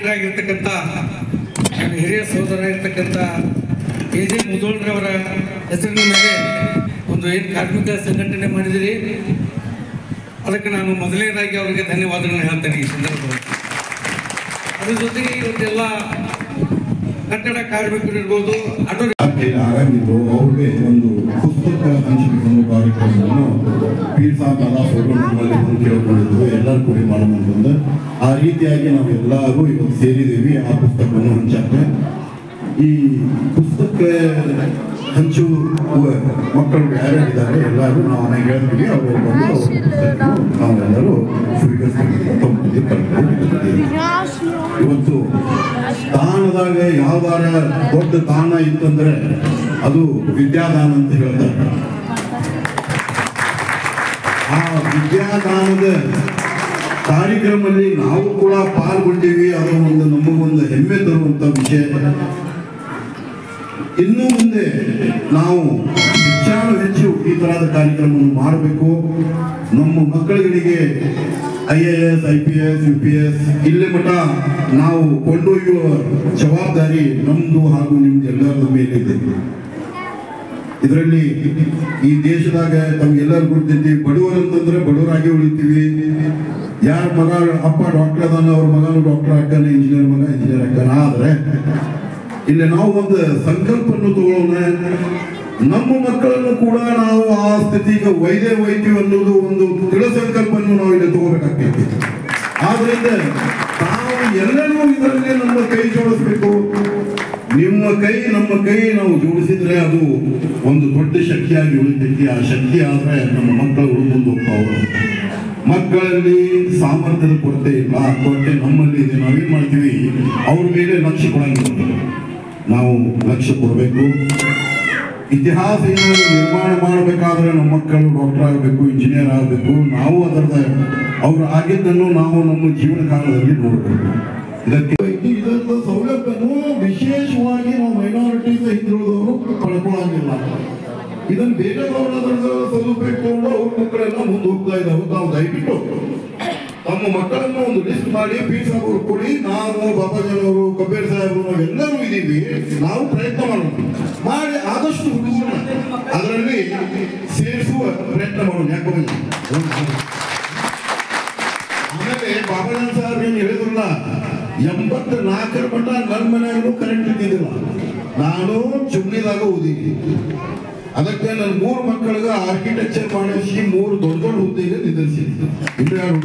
ನಾಯಕರಾಗಿರ್ತಕ್ಕಂಥ ಹಿರಿಯ ಸಹೋದರ ಇರ್ತಕ್ಕಂಥ ಎ.ಜೆ. ಮುಧೋಳ್ರವರ ಹೆಸರಿನ ಮೇಲೆ ಒಂದು ಏನು ಕಾರ್ಮಿಕ ಸಂಘಟನೆ ಮಾಡಿದಿರಿ, ಅದಕ್ಕೆ ನಾನು ಮೊದಲನೇದಾಗಿ ಅವರಿಗೆ ಧನ್ಯವಾದಗಳನ್ನು ಹೇಳ್ತೇನೆ ಈ ಸಂದರ್ಭದಲ್ಲಿ. ಅದ್ರ ಜೊತೆಗೆ ಇವತ್ತೆಲ್ಲ ಕಟ್ಟಡ ಕಾರ್ಮಿಕರು ಇರ್ಬೋದು, ಆಟೋ ಆಗಿದ್ದು ಅವ್ರಿಗೆ ಒಂದು ಪುಸ್ತಕ ಹಂಚಿಕೆ ಕಾರ್ಯಕ್ರಮವನ್ನು ಪೀರ್ ಸಾಬ್ ಅಲ್ಲ ಕೇಳ್ಕೊಂಡಿದ್ರು, ಎಲ್ಲರೂ ಕೂಡಿ ಮಾಡೋಣ. ಆ ರೀತಿಯಾಗಿ ನಾವು ಎಲ್ಲರೂ ಇವತ್ತು ಸೇರಿದ್ದೀವಿ ಆ ಪುಸ್ತಕವನ್ನು ಹಂಚಕ್ಕೆ. ಈ ಪುಸ್ತಕ ಹಂಚುವ ಮಕ್ಕಳು ಯಾರ್ಯಾರಿದ್ದಾರೆ ಎಲ್ಲರೂ ನಾವು ಮನೆಗೆ ಹೇಳ್ತೀವಿ, ಅವರು ಬಂದು ನಾವೆಲ್ಲರೂ ಇವತ್ತು ದಾನದಾಗ ಯಾವ್ದಾರ ದೊಡ್ಡ ದಾನ ಇತ್ತಂದ್ರೆ ಅದು ವಿದ್ಯಾದಾನ ಅಂತ ಹೇಳ್ತಾರೆ. ಆ ವಿದ್ಯಾದಾನದ ಕಾರ್ಯಕ್ರಮದಲ್ಲಿ ನಾವು ಕೂಡ ಪಾಲ್ಗೊಂಡಿವಿ. ಅದು ಒಂದು ನಮಗೊಂದು ಹೆಮ್ಮೆ ತರುವಂತ ವಿಷಯ. ಇನ್ನು ಮುಂದೆ ನಾವು ಹೆಚ್ಚು ಈ ತರಹದ ಕಾರ್ಯಕ್ರಮವನ್ನು ಮಾಡಬೇಕು. ನಮ್ಮ ಮಕ್ಕಳುಗಳಿಗೆ IAS, IPS, UPS ಇಲ್ಲಿ ಮಠ ನಾವು ಕೊಂಡೊಯ್ಯುವ ಜವಾಬ್ದಾರಿ ನಮ್ದು ಹಾಗೂ ನಿಮ್ದು ಎಲ್ಲರ ಮೇಲಿದೆ. ಇದರಲ್ಲಿ ಈ ದೇಶದಾಗ ತಮ್ಗೆಲ್ಲರೂ ಗೊತ್ತೈತಿ, ಬಡವರು ಅಂತಂದ್ರೆ ಬಡವರಾಗಿ ಉಳಿತೀವಿ. ಯಾರ ಮಗ ಅಪ್ಪ ಡಾಕ್ಟರ್ ಅದಾನ, ಅವ್ರ ಮಗನು ಡಾಕ್ಟರ್ ಆಗ್ತಾನೆ, ಇಂಜಿನಿಯರ್ ಮಗ ಇಂಜಿನಿಯರ್ ಆಗ್ತಾನೆ. ಆದ್ರೆ ಇಲ್ಲಿ ನಾವು ಒಂದು ಸಂಕಲ್ಪವನ್ನು ತಗೊಳ್ಳೋಣ, ನಮ್ಮ ಮಕ್ಕಳನ್ನು ಕೂಡ ನಾವು ಆ ಸ್ಥಿತಿಗೆ ಒಯ್ತೀವಿ ಅನ್ನೋದು ಒಂದು ದೃಢ ಸಂಕಲ್ಪವನ್ನು ನಾವು ಇಲ್ಲಿ ತಗೋಬೇಕಾಗ್ತೈತಿ. ಆದ್ರಿಂದ ನಾವು ಎಲ್ಲರೂ ಇದರಲ್ಲಿ ನಮ್ಮ ಕೈ ಜೋಡಿಸ್ಬೇಕು. ನಿಮ್ಮ ಕೈ ನಮ್ಮ ಕೈ ನಾವು ಜೋಡಿಸಿದ್ರೆ ಅದು ಒಂದು ದೊಡ್ಡ ಶಕ್ತಿಯಾಗಿ ಉಳಿತೈತಿ. ಆ ಶಕ್ತಿ ಆದ್ರೆ ನಮ್ಮ ಮಕ್ಕಳು ಮುಂದೆ ಹೋಗ್ತಾವೆ. ಮಕ್ಕಳಲ್ಲಿ ಸಾಮರ್ಥ್ಯದ ಕೊರತೆ ಇಲ್ಲ, ಆ ಕೊರತೆ ನಮ್ಮಲ್ಲಿ ಇದೆ. ನಾವೇನ್ ಮಾಡ್ತೀವಿ, ಅವ್ರ ಮೇಲೆ ಲಕ್ಷ್ಯ ಕೊಡಂಗಿಲ್ಲ, ನಾವು ಲಕ್ಷ್ಯ ಕೊಡಬೇಕು. ಇತಿಹಾಸ ಏನಾದ್ರು ನಿರ್ಮಾಣ ಮಾಡಬೇಕಾದ್ರೆ ನಮ್ಮ ಮಕ್ಕಳು ಡಾಕ್ಟರ್ ಆಗಬೇಕು, ಇಂಜಿನಿಯರ್ ಆಗಬೇಕು. ನಾವು ಅವ್ರು ಆಗಿದ್ದನ್ನು ನಾವು ನಮ್ಮ ಜೀವನ ಕಾಲದಲ್ಲಿ ನೋಡಬೇಕು. ಇದರ ಸೌಲಭ್ಯನು ವಿಶೇಷವಾಗಿ ನಾವು ಮೈನಾರಿಟೀಸ್ ಹಿಂದುಳಿದವರು ಪಡ್ಕೊಳ್ಳಂಗಿಲ್ಲ. ಇದನ್ನು ಬೇರೆದವರು ಸದುಪಯೋಗ ತಗೊಂಡು ಅವ್ರ ಮಕ್ಕಳೆಲ್ಲ ಮುಂದೆ ಹೋಗ್ತಾ ಇದ್ದಾವೆ. ನಾವು ದಯವಿಟ್ಟು ತಮ್ಮ ಮಕ್ಕಳನ್ನು ಒಂದು ಲಿಸ್ಟ್ ಮಾಡಿ ಪೀರ್ ಸಾಬ್ ಅವರು ಕೊಡಿ. ನಾವು ಬಾಬಾಜನವರು, ಕಬೀರ್ ಸಾಹೇಬರು, ನಾವೆಲ್ಲರೂ ಇದ್ದೀವಿ. ನಾವು ಪ್ರಯತ್ನ ಮಾಡಿ ಆದಷ್ಟು ಹುಡುಗರನ್ನ ಅದರಲ್ಲಿ ಸೇರಿಸುವ ಪ್ರಯತ್ನ ಮಾಡೋಣ. ಯಾಕೆ ಆಮೇಲೆ ಬಾಬಾಜನ್ ಸಾಹೇಬ್ ಏನು ಹೇಳಿದ್ರಲ್ಲ, 84ರ ಮಟ್ಟ ನನ್ನ ಮನೆಯಾಗೂ ಕರೆಂಟ್ ಇದ್ದಿದ್ದಿಲ್ಲ. ನಾನು ಚುಮ್ನಿದಾಗ ಓದಿದ್ದೆ. ಅದಕ್ಕೆ ನನ್ನ 3 ಮಕ್ಕಳಿಗೆ ಆರ್ಕಿಟೆಕ್ಚರ್ ಮಾಡಿಸಿ 3 ದೊಡ್ಡ ಹುದ್ದೆಗೆ ನಿಂದಿರಿಸಿದ್ದೆ. ಇನ್ನು ಯಾರು